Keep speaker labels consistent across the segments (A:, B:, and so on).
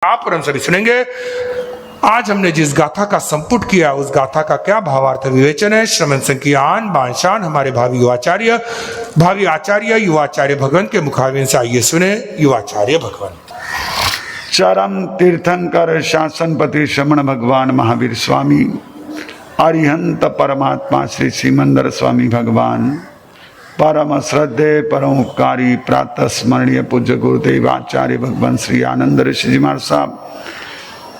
A: आप और हम सभी सुनेंगे। आज हमने जिस गाथा का संपुट किया उस गाथा का क्या भावार्थ विवेचन है। श्रवण संकीर्तन बांशान हमारे भावी आचार्य युवाचार्य भगवान के मुखारविंद से आइए सुने। युवाचार्य भगवान
B: चरम तीर्थंकर शासनपति श्रमण भगवान महावीर स्वामी अरिहंत परमात्मा श्री श्रीमंदर स्वामी भगवान परम श्रद्धे परम उपकारी प्रातः स्मरणीय पूज्य गुरुदेव आचार्य भगवान श्री आनंद ऋषि जी महाराज साहब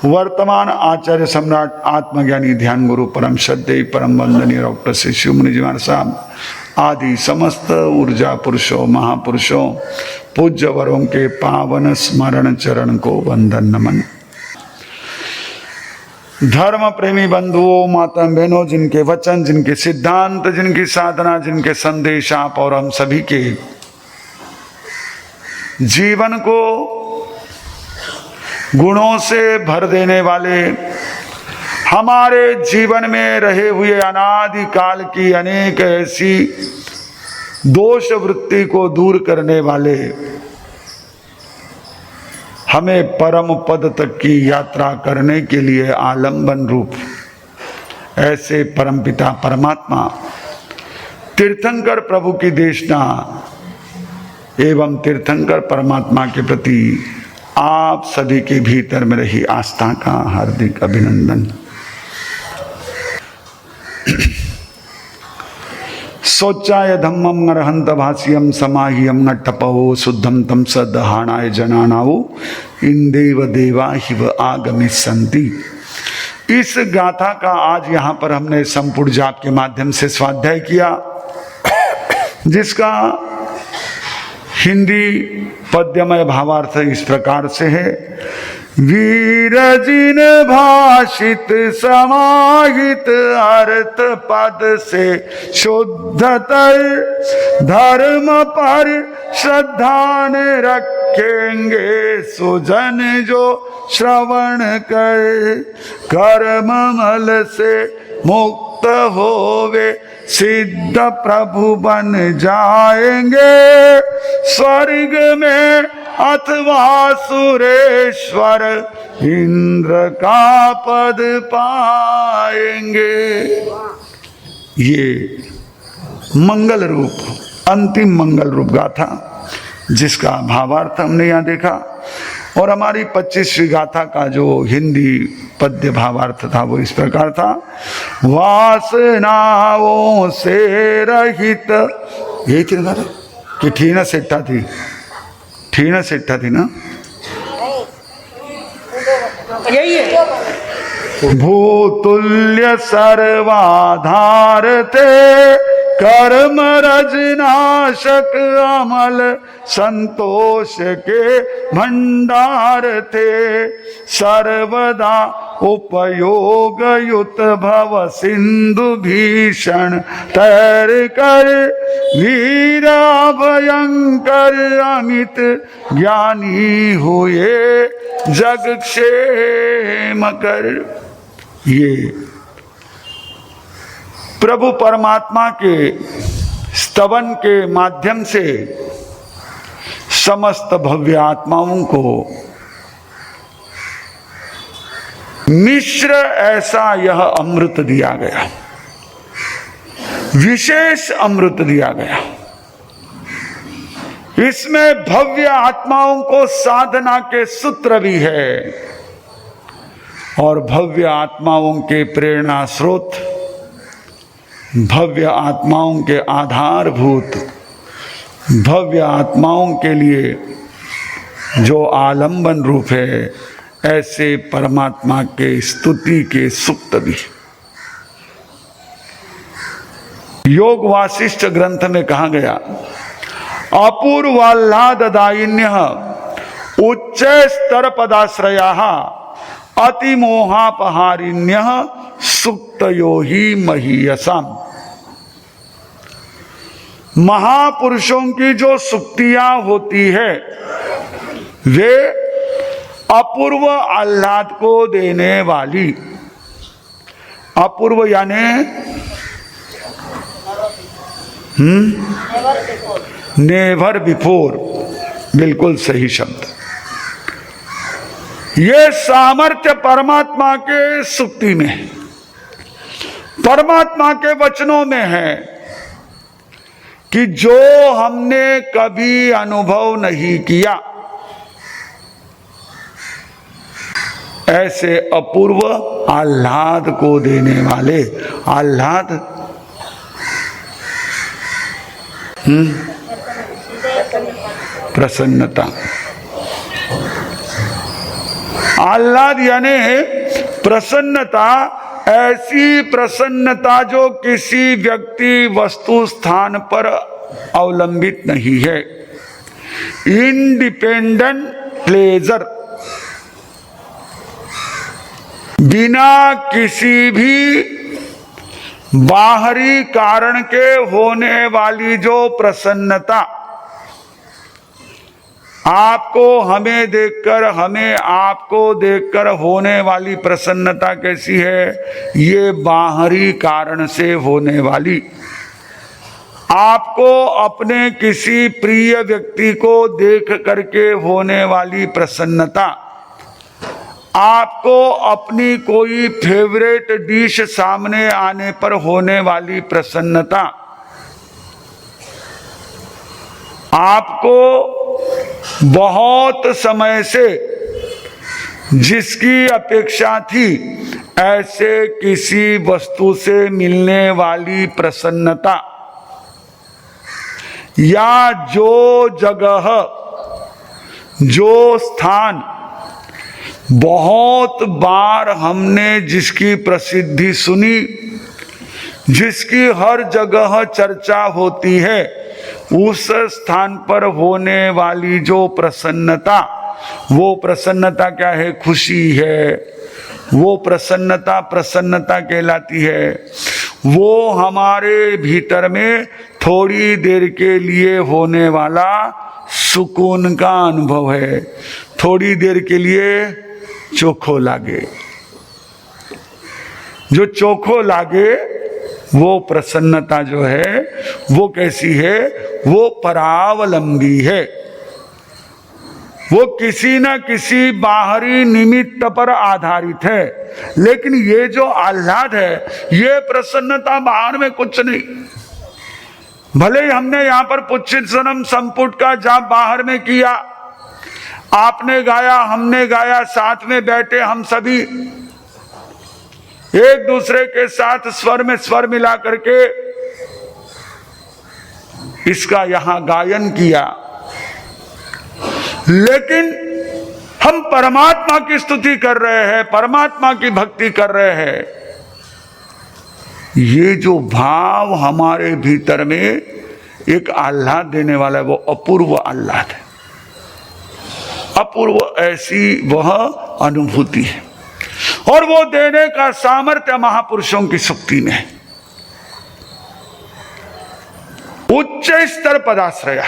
B: वर्तमान आचार्य सम्राट आत्मज्ञानी ध्यान गुरु परम श्रद्धेय परम वंदनीय डॉक्टर श्री शिव मुनि जी महाराज साहब आदि समस्त ऊर्जा पुरुषों महापुरुषों पूज्य वरों के पावन स्मरण चरण को वंदन नमन। धर्म प्रेमी बंधुओं माता बहनों, जिनके वचन जिनके सिद्धांत जिनकी साधना जिनके संदेश आप और हम सभी के जीवन को गुणों से भर देने वाले, हमारे जीवन में रहे हुए अनादि काल की अनेक ऐसी दोष वृत्ति को दूर करने वाले, हमें परम पद तक की यात्रा करने के लिए आलंबन रूप ऐसे परमपिता परमात्मा तीर्थंकर प्रभु की देशना एवं तीर्थंकर परमात्मा के प्रति आप सभी के भीतर में रही आस्था का हार्दिक अभिनंदन। शौचाय धम्मम अर्हंत भाष्यम समाह्यम नट्टपो शुद्धम तम सदहाणाय जनानाओ इंदेव देवा हिव आगमिष्यन्ति। इस गाथा का आज यहाँ पर हमने संपूर्ण जाप के माध्यम से स्वाध्याय किया, जिसका हिंदी पद्यमय भावार्थ इस प्रकार से है। वीरजिन भाषित समाहित अर्थ पद से शुद्धतर धर्म पर श्रद्धान रखेंगे सुजन जो श्रवण कर कर्म मल से मुक्त होवे सिद्ध प्रभु बन जाएंगे स्वर्ग में अथवा सुरेश्वर इंद्र का पद पाएंगे। ये मंगल रूप अंतिम मंगल रूप गाथा जिसका भावार्थ हमने यहाँ देखा, और हमारी 25वीं गाथा का जो हिंदी पद्य भावार्थ था वो इस प्रकार था। वासनाओं से रहित, यही थी ना कि ठीना सेठा थी, ठीना सेठा थी ना,
C: यही है।
B: भूतुल्य सर्वाधार थे कर्म रजनाशक अमल संतोष के भंडार थे सर्वदा उपयोग युत भव सिंधु भीषण तैर कर वीर भयंकर अमित ज्ञानी हुए जग क्षेम कर। ये प्रभु परमात्मा के स्तवन के माध्यम से समस्त भव्य आत्माओं को मिश्र ऐसा यह अमृत दिया गया, विशेष अमृत दिया गया। इसमें भव्य आत्माओं को साधना के सूत्र भी है और भव्य आत्माओं के प्रेरणा स्रोत, भव्य आत्माओं के आधारभूत, भव्य आत्माओं के लिए जो आलंबन रूप है, ऐसे परमात्मा के स्तुति के सुक्त भी। योग वासिष्ठ ग्रंथ में कहा गया, अपूर्वाह्लाददायिन्य उच्च स्तर पदाश्रया अतिमोहापहारिण्य सुक्तयो ही महीयसाम। महापुरुषों की जो सुक्तियां होती है वे अपूर्व आह्लाद को देने वाली, अपूर्व यानी नेवर बिफोर, बिल्कुल सही शब्द। ये सामर्थ्य परमात्मा के सुक्ति में है, परमात्मा के वचनों में है कि जो हमने कभी अनुभव नहीं किया, ऐसे अपूर्व आह्लाद को देने वाले, आह्लाद प्रसन्नता, आह्लाद यानी प्रसन्नता, ऐसी प्रसन्नता जो किसी व्यक्ति वस्तु स्थान पर अवलंबित नहीं है, इंडिपेंडेंट प्लेजर, बिना किसी भी बाहरी कारण के होने वाली जो प्रसन्नता, आपको हमें देखकर, हमें आपको देखकर होने वाली प्रसन्नता कैसी है? ये बाहरी कारण से होने वाली। आपको अपने किसी प्रिय व्यक्ति को देख करके होने वाली प्रसन्नता, आपको अपनी कोई फेवरेट डिश सामने आने पर होने वाली प्रसन्नता, आपको बहुत समय से जिसकी अपेक्षा थी ऐसे किसी वस्तु से मिलने वाली प्रसन्नता, या जो जगह, जो स्थान बहुत बार हमने जिसकी प्रसिद्धि सुनी, जिसकी हर जगह चर्चा होती है, उस स्थान पर होने वाली जो प्रसन्नता, वो प्रसन्नता क्या है? खुशी है। वो प्रसन्नता प्रसन्नता कहलाती है। वो हमारे भीतर में थोड़ी देर के लिए होने वाला सुकून का अनुभव है, थोड़ी देर के लिए चोखो लागे। जो चोखो लागे वो प्रसन्नता जो है वो कैसी है? वो परावलंबी है। वो किसी न किसी बाहरी निमित्त पर आधारित है। लेकिन ये जो आह्लाद है, ये प्रसन्नता बाहर में कुछ नहीं। भले ही हमने यहाँ पर पुच्छितसनम संपुट का जाप बाहर में किया, आपने गाया, हमने गाया, साथ में बैठे हम सभी एक दूसरे के साथ स्वर में स्वर मिला करके इसका यहां गायन किया, लेकिन हम परमात्मा की स्तुति कर रहे हैं, परमात्मा की भक्ति कर रहे हैं। ये जो भाव हमारे भीतर में एक आह्लाद देने वाला है, वो अपूर्व आह्लाद है। अपूर्व ऐसी वह अनुभूति है, और वो देने का सामर्थ्य महापुरुषों की शक्ति में है। उच्च स्तर पदाश्रया,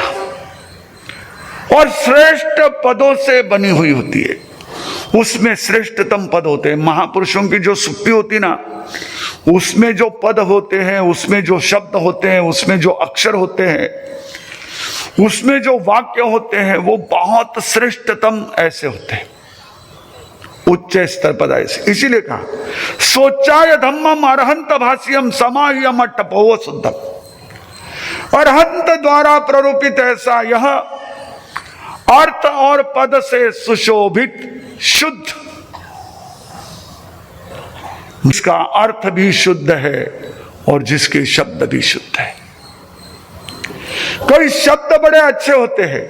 B: और श्रेष्ठ पदों से बनी हुई होती है। उसमें श्रेष्ठतम पद होते हैं। महापुरुषों की जो शक्ति होती ना, उसमें जो पद होते हैं, उसमें जो शब्द होते हैं, उसमें जो अक्षर होते हैं, उसमें जो वाक्य होते हैं, वो बहुत श्रेष्ठतम ऐसे होते हैं, उच्च स्तर पद ऐसे। इसीलिए कहा सोचाय धम्मम अरहंत भाष्यम समाह्यम टपोव शुद्धम। अरहंत द्वारा प्ररूपित ऐसा यह अर्थ और पद से सुशोभित शुद्ध, जिसका अर्थ भी शुद्ध है और जिसके शब्द भी शुद्ध है। कई शब्द बड़े अच्छे होते हैं,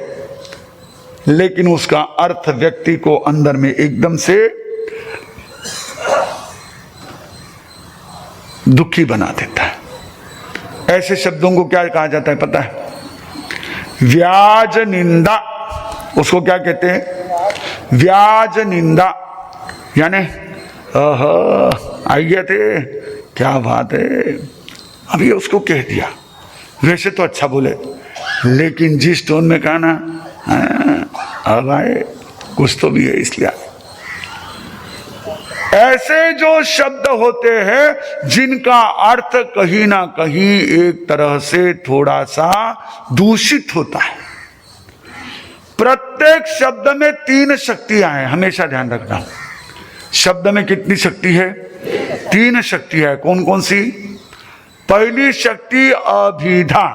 B: लेकिन उसका अर्थ व्यक्ति को अंदर में एकदम से दुखी बना देता है। ऐसे शब्दों को क्या कहा जाता है पता है? व्याज निंदा। उसको क्या कहते हैं? व्याज निंदा। यानी आइए थे, क्या बात है, अभी उसको कह दिया। वैसे तो अच्छा बोले, लेकिन जिस टोन में कहा ना, अब आए कुछ तो भी है, इसलिए ऐसे जो शब्द होते हैं जिनका अर्थ कहीं ना कहीं एक तरह से थोड़ा सा दूषित होता है, प्रत्येक शब्द में 3 शक्तियां हैं, हमेशा ध्यान रखना। शब्द में कितनी शक्ति है? 3 शक्ति है। कौन कौन सी? पहली शक्ति अभिधा।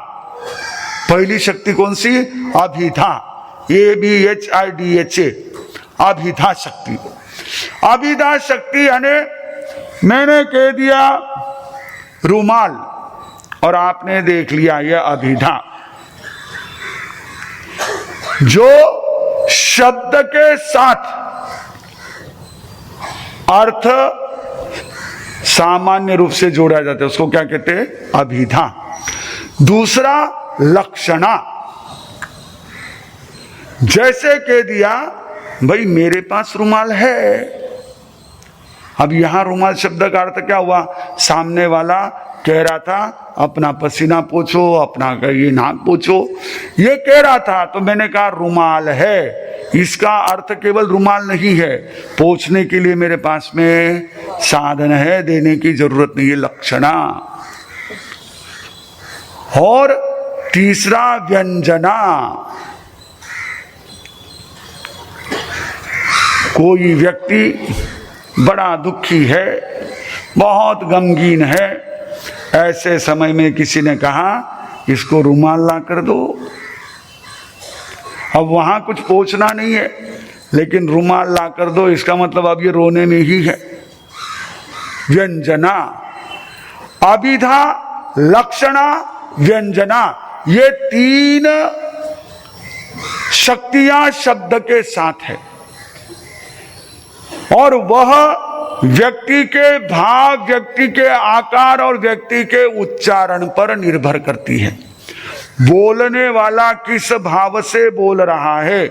B: पहली शक्ति कौन सी? अभिधा। ABHIDHA, अभिधा शक्ति। अभिधा शक्ति यानी मैंने कह दिया रुमाल और आपने देख लिया यह अभिधा। जो शब्द के साथ अर्थ सामान्य रूप से जोड़ा जाता है उसको क्या कहते हैं? अभिधा। दूसरा लक्षणा। जैसे कह दिया भाई मेरे पास रुमाल है, अब यहां रुमाल शब्द का अर्थ क्या हुआ? सामने वाला कह रहा था अपना पसीना पोछो, अपना ये नाक पोछो, ये कह रहा था तो मैंने कहा रुमाल है। इसका अर्थ केवल रुमाल नहीं है, पोछने के लिए मेरे पास में साधन है, देने की जरूरत नहीं है, लक्षणा। और तीसरा व्यंजना। कोई व्यक्ति बड़ा दुखी है, बहुत गमगीन है, ऐसे समय में किसी ने कहा इसको रुमाल ला कर दो। अब वहां कुछ पोंछना नहीं है, लेकिन रुमाल ला कर दो, इसका मतलब अब ये रोने में ही है। व्यंजना, अभिधा, लक्षणा, व्यंजना, ये 3 शक्तियां शब्द के साथ है और वह व्यक्ति के भाव, व्यक्ति के आकार और व्यक्ति के उच्चारण पर निर्भर करती है। बोलने वाला किस भाव से बोल रहा है,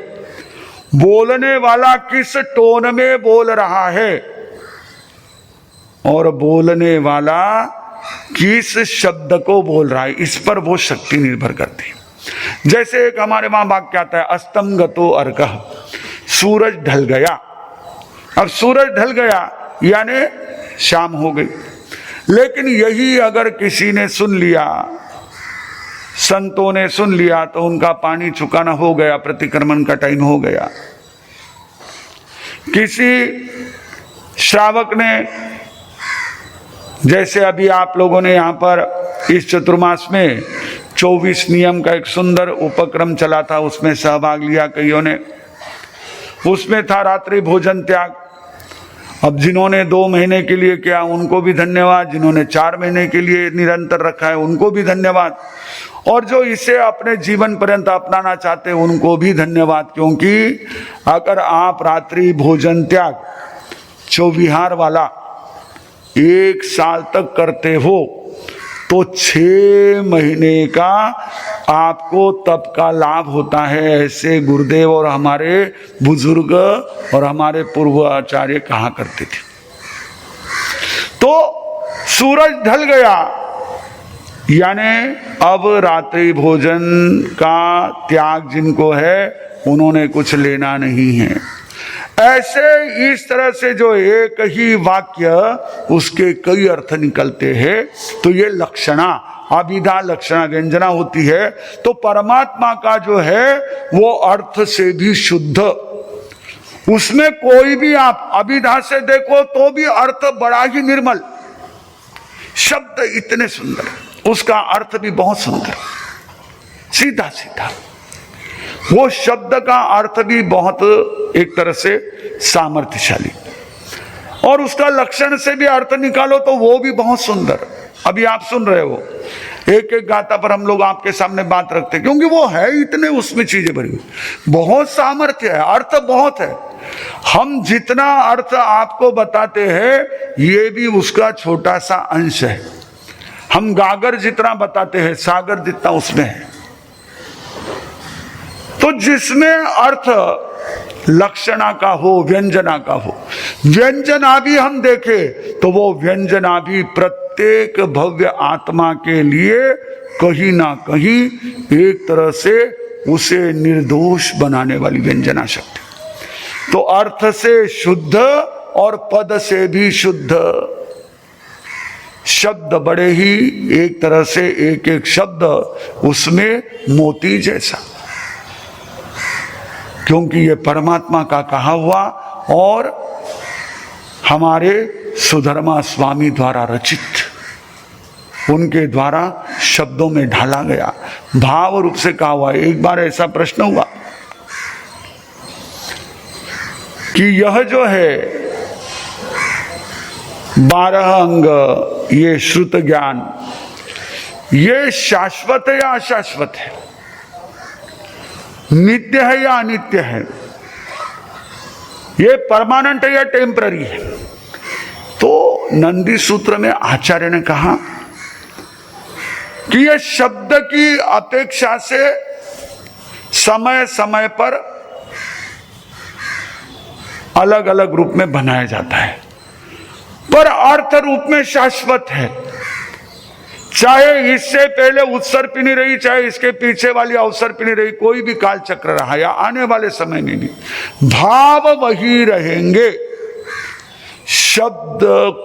B: बोलने वाला किस टोन में बोल रहा है और बोलने वाला किस शब्द को बोल रहा है, इस पर वो शक्ति निर्भर करती है। जैसे एक हमारे वहां वाक्य आता है, अस्तम गतो अर्कः, सूरज ढल गया। अब सूरज ढल गया यानी शाम हो गई, लेकिन यही अगर किसी ने सुन लिया, संतों ने सुन लिया, तो उनका पानी चुकाना हो गया, प्रतिक्रमण का टाइम हो गया। किसी श्रावक ने, जैसे अभी आप लोगों ने यहाँ पर इस चतुर्मास में 24 नियम का एक सुंदर उपक्रम चला था, उसमें सहभाग लिया कईयों ने। उसमें था रात्रि भोजन त्याग। अब जिन्होंने 2 महीने के लिए किया उनको भी धन्यवाद, जिन्होंने 4 महीने के लिए निरंतर रखा है उनको भी धन्यवाद, और जो इसे अपने जीवन पर्यंत अपनाना चाहते हैं उनको भी धन्यवाद। क्योंकि अगर आप रात्रि भोजन त्याग चौविहार वाला 1 साल तक करते हो तो 6 महीने का आपको तप का लाभ होता है। ऐसे गुरुदेव और हमारे बुजुर्ग और हमारे पूर्व आचार्य कहा करते थे। तो सूरज ढल गया यानी अब रात्रि भोजन का त्याग जिनको है उन्होंने कुछ लेना नहीं है। ऐसे इस तरह से जो एक ही वाक्य उसके कई अर्थ निकलते हैं, तो ये लक्षणा, अभिधा, लक्षणा, व्यंजना होती है। तो परमात्मा का जो है वो अर्थ से भी शुद्ध, उसमें कोई भी आप अभिधा से देखो तो भी अर्थ बड़ा ही निर्मल, शब्द इतने सुंदर, उसका अर्थ भी बहुत सुंदर, सीधा सीधा। वो शब्द का अर्थ भी बहुत एक तरह से सामर्थ्यशाली, और उसका लक्षण से भी अर्थ निकालो तो वो भी बहुत सुंदर। अभी आप सुन रहे हो, एक एक गाथा पर हम लोग आपके सामने बात रखते हैं, क्योंकि वो है इतने, उसमें चीजें भरी हुई, बहुत सामर्थ्य है, अर्थ बहुत है। हम जितना अर्थ आपको बताते हैं ये भी उसका छोटा सा अंश है। हम गागर जितना बताते हैं सागर जितना उसमें है। तो जिसमें अर्थ लक्षणा का हो, व्यंजना का हो, व्यंजना भी हम देखें तो वो व्यंजना भी प्रत्येक भव्य आत्मा के लिए कहीं ना कहीं एक तरह से उसे निर्दोष बनाने वाली व्यंजना शक्ति। तो अर्थ से शुद्ध और पद से भी शुद्ध। शब्द बड़े ही एक तरह से एक एक शब्द उसमें मोती जैसा। क्योंकि ये परमात्मा का कहा हुआ और हमारे सुधर्मा स्वामी द्वारा रचित, उनके द्वारा शब्दों में ढाला गया, भाव रूप से कहा हुआ। एक बार ऐसा प्रश्न हुआ कि यह जो है 12 अंग, ये श्रुत ज्ञान, ये शाश्वत है या अशाश्वत है, नित्य है या अनित्य है, ये परमानेंट है या टेम्पररी है? तो नंदी सूत्र में आचार्य ने कहा कि ये शब्द की अपेक्षा से समय समय पर अलग अलग रूप में बनाया जाता है, पर अर्थ रूप में शाश्वत है। चाहे इससे पहले उत्सर्पिणी रही, चाहे इसके पीछे वाली अवसर्पिणी रही, कोई भी काल चक्र रहा या आने वाले समय में भी, भाव वही रहेंगे। शब्द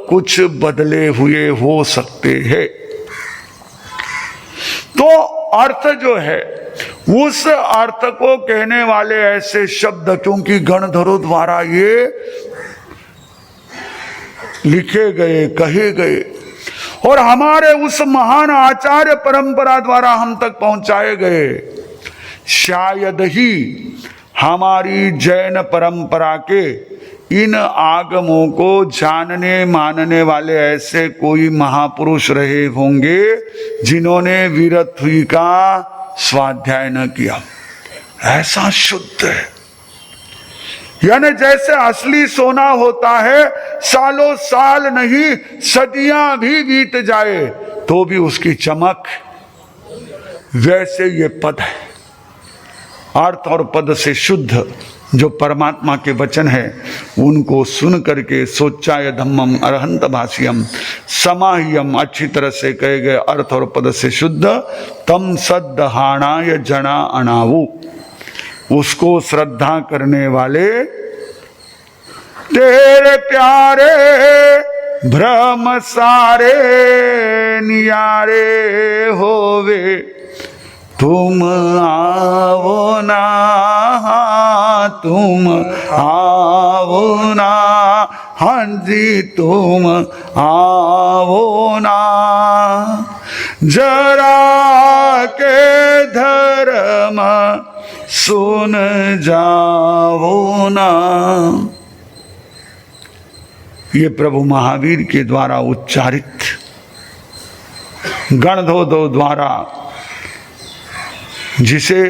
B: कुछ बदले हुए हो सकते हैं। तो अर्थ जो है, उस अर्थ को कहने वाले ऐसे शब्द, क्योंकि गणधरों द्वारा ये लिखे गए, कहे गए, और हमारे उस महान आचार्य परंपरा द्वारा हम तक पहुंचाए गए, शायद ही हमारी जैन परंपरा के इन आगमों को जानने मानने वाले ऐसे कोई महापुरुष रहे होंगे जिन्होंने वीरत्वी का स्वाध्याय न किया। ऐसा शुद्ध है, यानी जैसे असली सोना होता है, सालों साल नहीं सदियां भी बीत जाए तो भी उसकी चमक, वैसे ये पद है। अर्थ और पद से शुद्ध जो परमात्मा के वचन है, उनको सुन करके सोचाय धम्मम अरहंत भाष्यम समाह्यम, अच्छी तरह से कहे गए अर्थ और पद से शुद्ध, तम सद्दहाणाय जना अनावु, उसको श्रद्धा करने वाले तेरे प्यारे भ्रम सारे नियारे होवे, तुम आओ ना, तुम आओ ना, हाँ जी तुम आओ ना, जरा के धर्म सुन जाओ ना। ये प्रभु महावीर के द्वारा उच्चारित, गणधरों द्वारा जिसे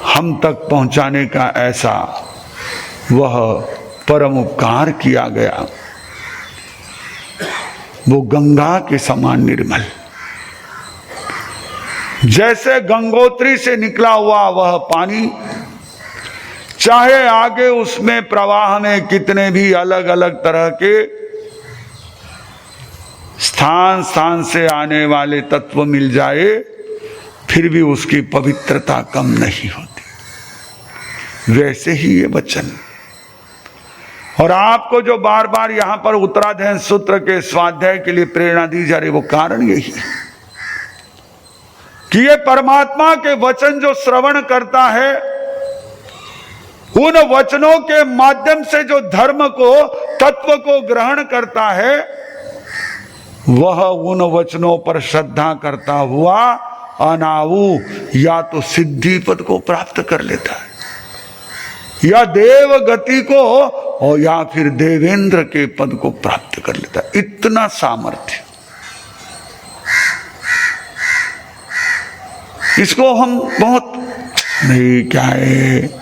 B: हम तक पहुंचाने का ऐसा वह परम उपकार किया गया, वो गंगा के समान निर्मल, जैसे गंगोत्री से निकला हुआ वह पानी, चाहे आगे उसमें प्रवाह में कितने भी अलग अलग तरह के स्थान स्थान से आने वाले तत्व मिल जाए, फिर भी उसकी पवित्रता कम नहीं होती। वैसे ही ये वचन, और आपको जो बार बार यहां पर उत्तराध्ययन सूत्र के स्वाध्याय के लिए प्रेरणा दी जा रही, वो कारण यही है कि ये परमात्मा के वचन जो श्रवण करता है, उन वचनों के माध्यम से जो धर्म को, तत्व को ग्रहण करता है, वह उन वचनों पर श्रद्धा करता हुआ अनावु या तो सिद्धि पद को प्राप्त कर लेता है, या देव गति को, और या फिर देवेंद्र के पद को प्राप्त कर लेता है। इतना सामर्थ्य, इसको हम बहुत नहीं, क्या है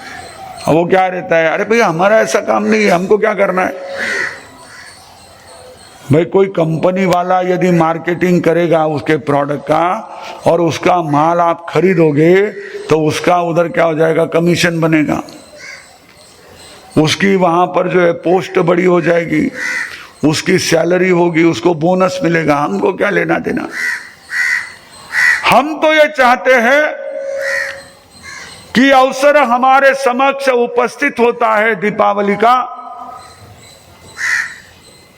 B: वो क्या रहता है, अरे भैया हमारा ऐसा काम नहीं है, हमको क्या करना है। भाई कोई कंपनी वाला यदि मार्केटिंग करेगा उसके प्रोडक्ट का, और उसका माल आप खरीदोगे, तो उसका उधर क्या हो जाएगा, कमीशन बनेगा, उसकी वहां पर जो है पोस्ट बड़ी हो जाएगी, उसकी सैलरी होगी, उसको बोनस मिलेगा, हमको क्या लेना देना। हम तो ये चाहते हैं कि अवसर हमारे समक्ष उपस्थित होता है दीपावली का,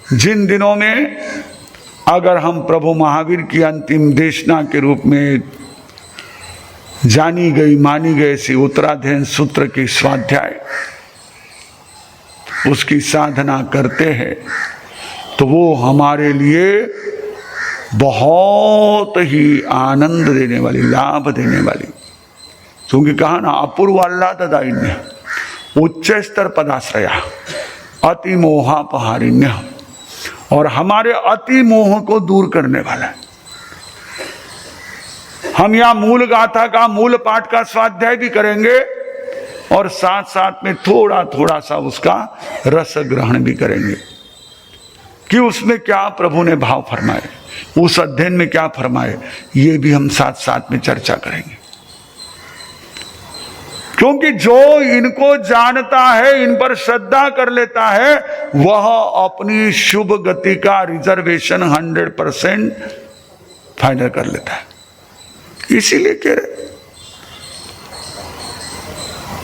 B: जिन दिनों में अगर हम प्रभु महावीर की अंतिम देशना के रूप में जानी गई मानी गई ऐसी उत्तराध्ययन सूत्र की स्वाध्याय उसकी साधना करते हैं तो वो हमारे लिए बहुत ही आनंद देने वाली, लाभ देने वाली। क्योंकि कहा ना, अपूर्व आह्लाददायिन्य उच्च स्तर पदाश्रया अति मोहापहारिण्य, और हमारे अति मोह को दूर करने वाला है। हम यहाँ मूल गाथा का, मूल पाठ का स्वाध्याय भी करेंगे और साथ साथ में थोड़ा थोड़ा सा उसका रस ग्रहण भी करेंगे कि उसमें क्या प्रभु ने भाव फरमाए, उस अध्ययन में क्या फरमाए, ये भी हम साथ साथ में चर्चा करेंगे। क्योंकि जो इनको जानता है, इन पर श्रद्धा कर लेता है, वह अपनी शुभ गति का रिजर्वेशन 100% फाइनल कर लेता है। इसीलिए कह रहे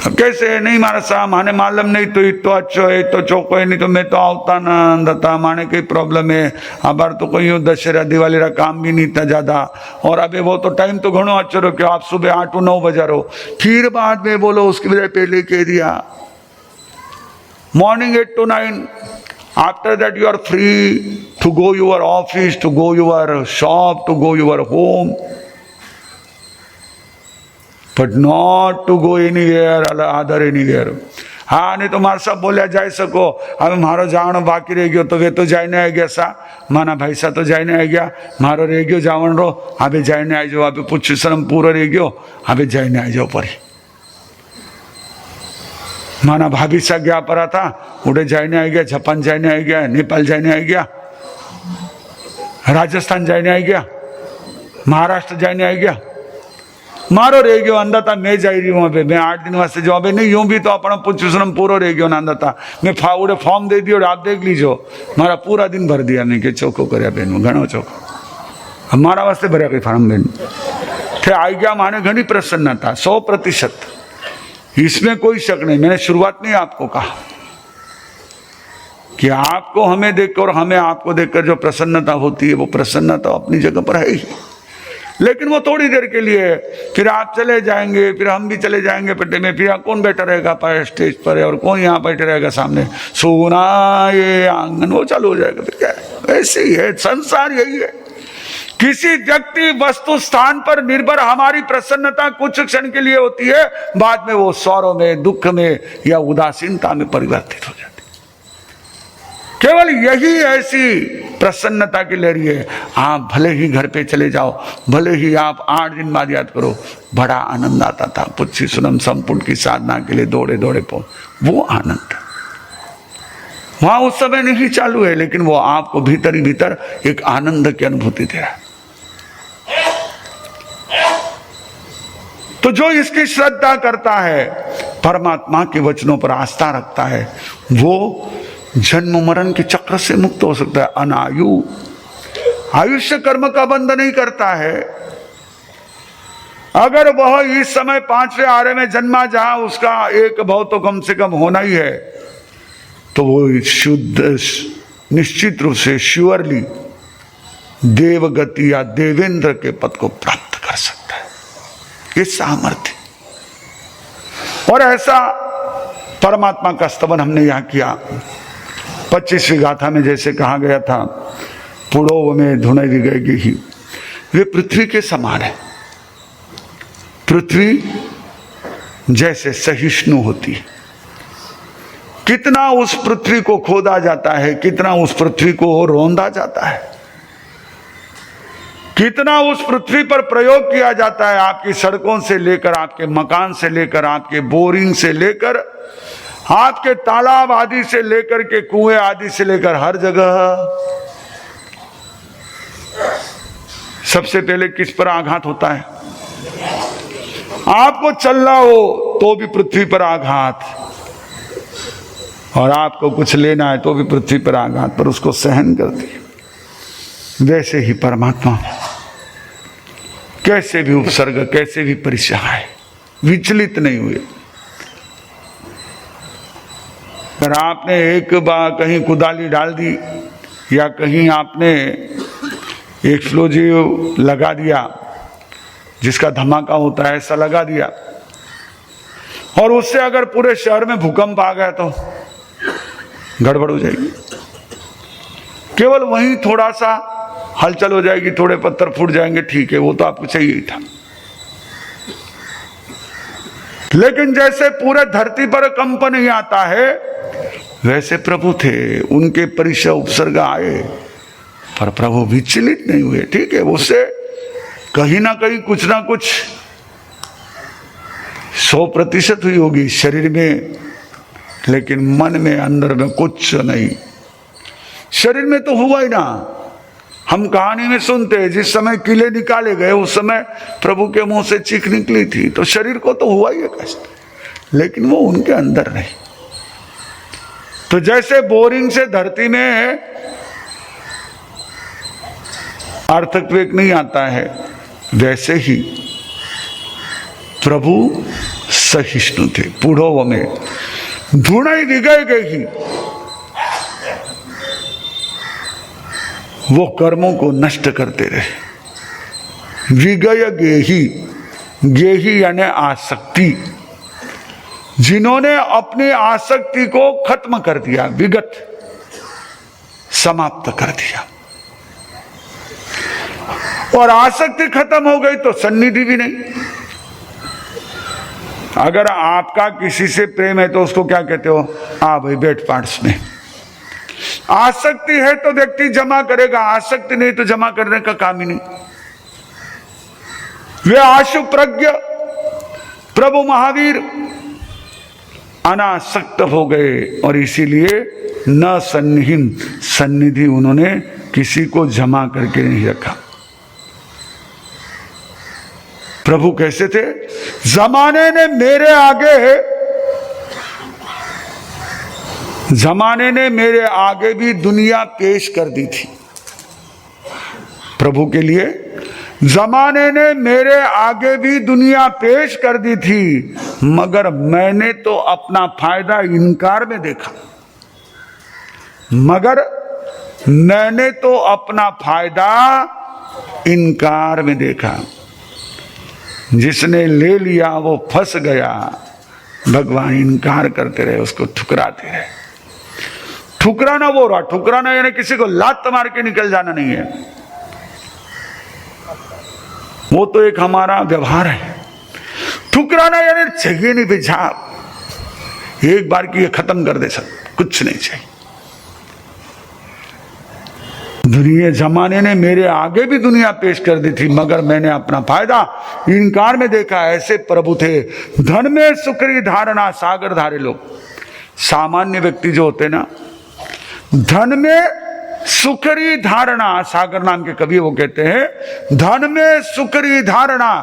B: कैसे नहीं मारा साहब, माने मालूम नहीं तो अच्छो है तो चौको है, नहीं तो मैं तो आवता ना अंदता, माने कोई प्रॉब्लम है। अबार तो कोई दशहरा दिवाली का काम भी नहीं था ज्यादा, और अबे वो तो टाइम तो घणो अच्छो रखो, आप सुबह 8-9 बजा रहो, फिर बाद में बोलो उसकी वजह पहले कह दिया morning 8 to 9, after that you are free to go your office, to go your shop, to go your home, but not to go anywhere other anywhere. हाँ, नहीं तो मार सब बोलिया जाए सको, अब मारो जावण बाकी रह गयो तो वे तो जाने आ गया सा, माना भाई सा तो जाने आ गया, मारो रह गयो जावण रो, अबे जाने आ जाओ, अबे पुछ श्रम पूरा रह गयो, अबे जाने आ जाओ परी। माना भाभी सा गया परा था, उड़े जाने आ गया, जापान जाने आ गया, नेपाल जाने आ गया, राजस्थान जाने आ गया, महाराष्ट्र जाने आ गया, मारो रह गयो अंदा था, मैं जा रही हूँ अबे, मैं 8 दिन वास्ते जो, अबे नहीं यूं भी तो अपना पुच्छुश्रम पूरा रह गयो ना अंदा था, मैं उड़े फॉर्म दे दियो, आप देख लीजो, मारा पूरा दिन भर दिया, मैं के चौको कर बेन घणो चौको, हमारा वास्ते भरिया कोई फॉर्म बेन थे आई गया, माने घनी प्रसन्नता 100%, इसमें कोई शक नहीं। मैंने शुरुआत में आपको कहा कि आपको हमें देखकर और हमें आपको देखकर जो प्रसन्नता होती है, वो प्रसन्नता अपनी जगह पर है ही, लेकिन वो थोड़ी देर के लिए, फिर आप चले जाएंगे, फिर हम भी चले जाएंगे पट्टे में, फिर कौन बैठा रहेगा पर स्टेज पर और कौन यहाँ बैठे रहेगा सामने, सोना ये आंगन वो चालू हो जाएगा, फिर क्या है? ऐसे ही है संसार, यही है। किसी व्यक्ति वस्तु स्थान पर निर्भर हमारी प्रसन्नता कुछ क्षण के लिए होती है, बाद में वो सौरों में, दुख में या उदासीनता में परिवर्तित हो जाती है। केवल यही ऐसी प्रसन्नता की लहरी है। आप भले ही घर पे चले जाओ, भले ही आप 8 दिन बाद याद करो, बड़ा आनंद आता था पुच्छी सुनम संपुट की साधना के लिए दौड़े दौड़े पहुंच, वो आनंद वहां उस समय नहीं चालू है, लेकिन वो आपको भीतर ही भीतर एक आनंद की अनुभूति दे रहा है। तो जो इसकी श्रद्धा करता है, परमात्मा के वचनों पर आस्था रखता है, वो जन्म मरण के चक्र से मुक्त हो सकता है। अनायु आयुष्य कर्म का बंध नहीं करता है। अगर वह इस समय 5वें आरे में जन्मा, जहां उसका एक भाव तो कम से कम होना ही है, तो वो शुद्ध निश्चित रूप से श्योरली देवगति या देवेंद्र के पद को प्राप्त कर सकता है। ये सामर्थ्य, और ऐसा परमात्मा का स्तवन हमने यहां किया। 25वीं गाथा में जैसे कहा गया था, पुड़ोव में धुने गए ही, वे पृथ्वी के समान है। पृथ्वी जैसे सहिष्णु होती है, कितना उस पृथ्वी को खोदा जाता है, कितना उस पृथ्वी को रौंदा जाता है, कितना उस पृथ्वी पर प्रयोग किया जाता है, आपकी सड़कों से लेकर, आपके मकान से लेकर, आपके बोरिंग से लेकर, आपके तालाब आदि से लेकर के कुएं आदि से लेकर, हर जगह सबसे पहले किस पर आघात होता है? आपको चलना हो तो भी पृथ्वी पर आघात, और आपको कुछ लेना है तो भी पृथ्वी पर आघात, पर उसको सहन करती है। वैसे ही परमात्मा कैसे भी उपसर्ग, कैसे भी परिचय, विचलित नहीं हुए। अगर आपने एक बार कहीं कुदाली डाल दी या कहीं आपने एक्सप्लोजिव लगा दिया जिसका धमाका होता है ऐसा लगा दिया, और उससे अगर पूरे शहर में भूकंप आ गया तो गड़बड़ हो जाएगी। केवल वहीं थोड़ा सा हलचल हो जाएगी, थोड़े पत्थर फूट जाएंगे, ठीक है, वो तो आपको चाहिए ही था। लेकिन जैसे पूरे धरती पर कंप नहीं आता है, वैसे प्रभु थे, उनके परिचय उपसर्ग आए, पर प्रभु विचलित नहीं हुए। ठीक है, उससे कहीं ना कहीं कुछ ना कुछ 100% हुई होगी शरीर में, लेकिन मन में अंदर में कुछ नहीं। शरीर में तो हुआ ही ना। हम कहानी में सुनते हैं जिस समय किले निकाले गए उस समय प्रभु के मुंह से चीख निकली थी, तो शरीर को तो हुआ ही है कष्ट, लेकिन वो उनके अंदर नहीं। तो जैसे बोरिंग से धरती में अर्थक्वेक नहीं आता है, वैसे ही प्रभु सहिष्णु थे। पूढ़ो में धुनाई दिगाई गई, वो कर्मों को नष्ट करते रहे। विगय गेही, गेही यानी आसक्ति, जिन्होंने अपनी आसक्ति को खत्म कर दिया, विगत समाप्त कर दिया, और आसक्ति खत्म हो गई तो सन्निधि भी नहीं। अगर आपका किसी से प्रेम है तो उसको क्या कहते हो? आ भाई बैठ पार्ट्स में। आसक्ति है तो व्यक्ति जमा करेगा, आसक्ति नहीं तो जमा करने का काम ही नहीं। वे आशु प्रज्ञ प्रभु महावीर अनासक्त हो गए, और इसीलिए न सन्निहिन, सन्निधि उन्होंने किसी को जमा करके नहीं रखा। प्रभु कैसे थे? जमाने ने मेरे आगे भी दुनिया पेश कर दी थी। प्रभु के लिए जमाने ने मेरे आगे भी दुनिया पेश कर दी थी, मगर मैंने तो अपना फायदा इनकार में देखा। मगर मैंने तो अपना फायदा इनकार में देखा। जिसने ले लिया वो फंस गया। भगवान इनकार करते रहे, उसको ठुकराते रहे। ठुकराना वो रहा, ठुकराना यानी किसी को लात मार के निकल जाना नहीं है, वो तो एक हमारा व्यवहार है। ठुकराना यानी चाहिए नहीं भाई, जा एक बार की ये खत्म कर दे, सब कुछ नहीं चाहिए। दुनिया जमाने ने मेरे आगे भी दुनिया पेश कर दी थी, मगर मैंने अपना फायदा इनकार में देखा। ऐसे प्रभु थे। धन में सुखरी धारणा सागर धारे लोग। सामान्य व्यक्ति जो होते ना, धन में सुखरी धारणा, सागर नाम के कवि वो कहते हैं, धन में सुखरी धारणा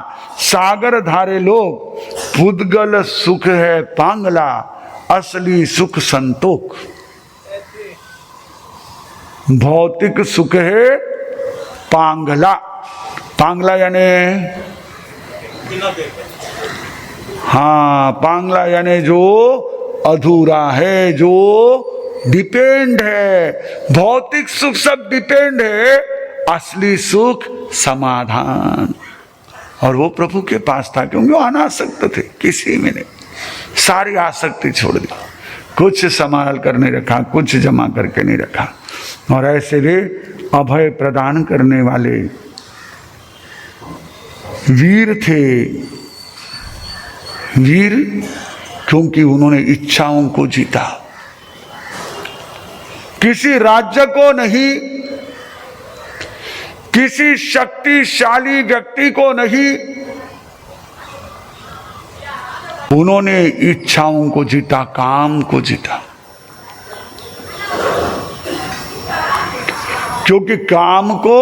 B: सागर धारे लोग। पुद्गल सुख है पांगला, असली सुख संतोख। भौतिक सुख है पांगला। पांगला यानी, हाँ, पांगला यानी जो अधूरा है, जो डिपेंड है। भौतिक सुख सब डिपेंड है, असली सुख समाधान। और वो प्रभु के पास था, क्योंकि वो अनासक्त थे, किसी में नहीं, सारी आसक्ति छोड़ दी। कुछ संभाल कर नहीं रखा, कुछ जमा करके नहीं रखा। और ऐसे वे अभय प्रदान करने वाले वीर थे। वीर क्योंकि उन्होंने इच्छाओं को जीता, किसी राज्य को नहीं, किसी शक्तिशाली व्यक्ति को नहीं, उन्होंने इच्छाओं को जीता, काम को जीता। क्योंकि काम को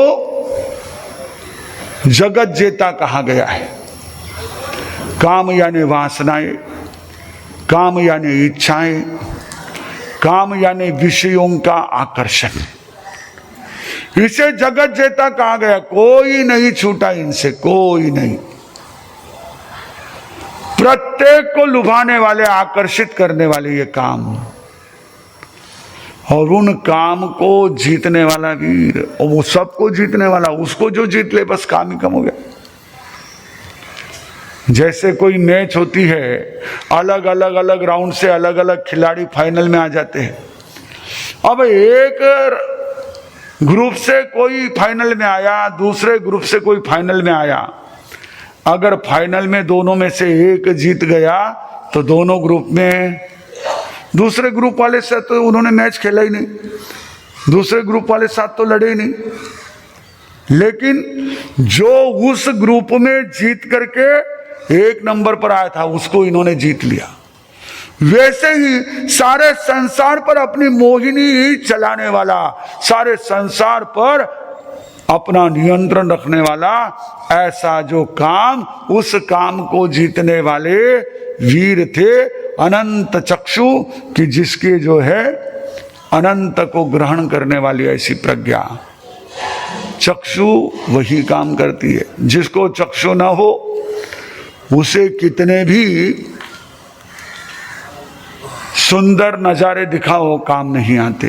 B: जगत जेता कहा गया है। काम यानी वासनाएं, काम यानी इच्छाएं, काम यानी विषयों का आकर्षण। इसे जगत जेता कहा गया। कोई नहीं छूटा इनसे, कोई नहीं। प्रत्येक को लुभाने वाले, आकर्षित करने वाले ये काम, और उन काम को जीतने वाला वीर। और वो सबको जीतने वाला, उसको जो जीत ले बस काम ही कम हो गया। जैसे कोई मैच होती है, अलग अलग अलग राउंड से अलग अलग खिलाड़ी फाइनल में आ जाते हैं। अब एक ग्रुप से कोई फाइनल में आया, दूसरे ग्रुप से कोई फाइनल में आया। अगर फाइनल में दोनों में से एक जीत गया तो दोनों ग्रुप में, दूसरे ग्रुप वाले से तो उन्होंने मैच खेला ही नहीं, दूसरे ग्रुप वाले साथ तो लड़े ही नहीं। लेकिन जो उस ग्रुप में जीत करके एक नंबर पर आया था, उसको इन्होंने जीत लिया। वैसे ही सारे संसार पर अपनी मोहिनी चलाने वाला, सारे संसार पर अपना नियंत्रण रखने वाला ऐसा जो काम, उस काम को जीतने वाले वीर थे अनंत चक्षु, कि जिसके जो है अनंत को ग्रहण करने वाली ऐसी प्रज्ञा। चक्षु वही काम करती है। जिसको चक्षु ना हो उसे कितने भी सुंदर नजारे दिखाओ काम नहीं आते।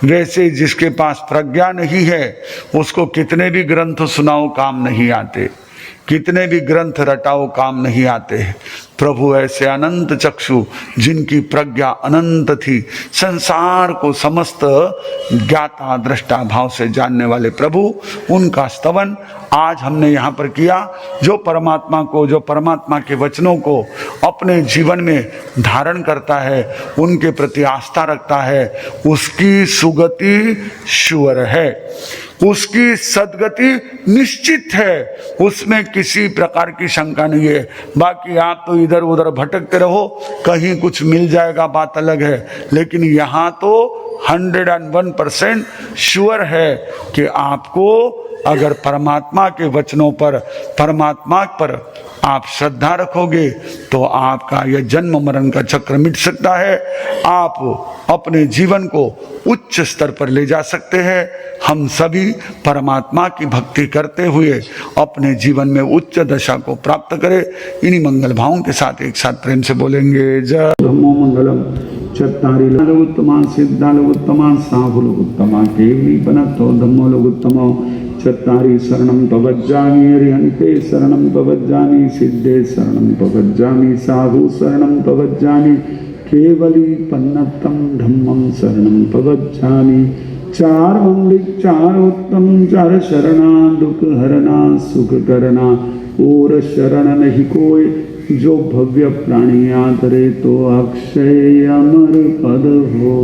B: वैसे जिसके पास प्रज्ञा नहीं है उसको कितने भी ग्रंथ सुनाओ काम नहीं आते, कितने भी ग्रंथ रटाओ काम नहीं आते। प्रभु ऐसे अनंत चक्षु जिनकी प्रज्ञा अनंत थी, संसार को समस्त ज्ञाता दृष्टा भाव से जानने वाले प्रभु, उनका स्तवन आज हमने यहाँ पर किया। जो परमात्मा को, जो परमात्मा के वचनों को अपने जीवन में धारण करता है, उनके प्रति आस्था रखता है, उसकी सुगति श्योर है, उसकी सदगति निश्चित है, उसमें किसी प्रकार की शंका नहीं है। बाकी आप तो इधर उधर भटकते रहो, कहीं कुछ मिल जाएगा बात अलग है, लेकिन यहाँ तो 101% श्योर है कि आपको अगर परमात्मा के वचनों पर, परमात्मा पर आप श्रद्धा रखोगे तो आपका यह जन्म मरण का चक्र मिट सकता है। आप अपने जीवन को उच्च स्तर पर ले जा सकते हैं। हम सभी परमात्मा की भक्ति करते हुए अपने जीवन में उच्च दशा को प्राप्त करें। इन्हीं मंगल भावों के साथ एक साथ प्रेम से बोलेंगे जय ब्रह्मो मंगलम चत्तारि लोकोत्तमा सिद्धा लोकोत्तमा साहु लोकोत्तमा केवली बनतो धम्मो लोकोत्तमो चत्तारि शरणं प्रवज्जामि हरिहन्ते शरणं प्रवज्जामि सिद्धे शरणं प्रवज्जामि साधु शरणं प्रवज्जामि केवली पन्नत्तम धम्मं शरणं प्रवज्जामि। चार अमृत चार उत्तम चार शरणा, दुख हरना सुख करना, और शरण नहीं कोई जो भव्य प्राणी आदरे तो अक्षय अमर पद हो।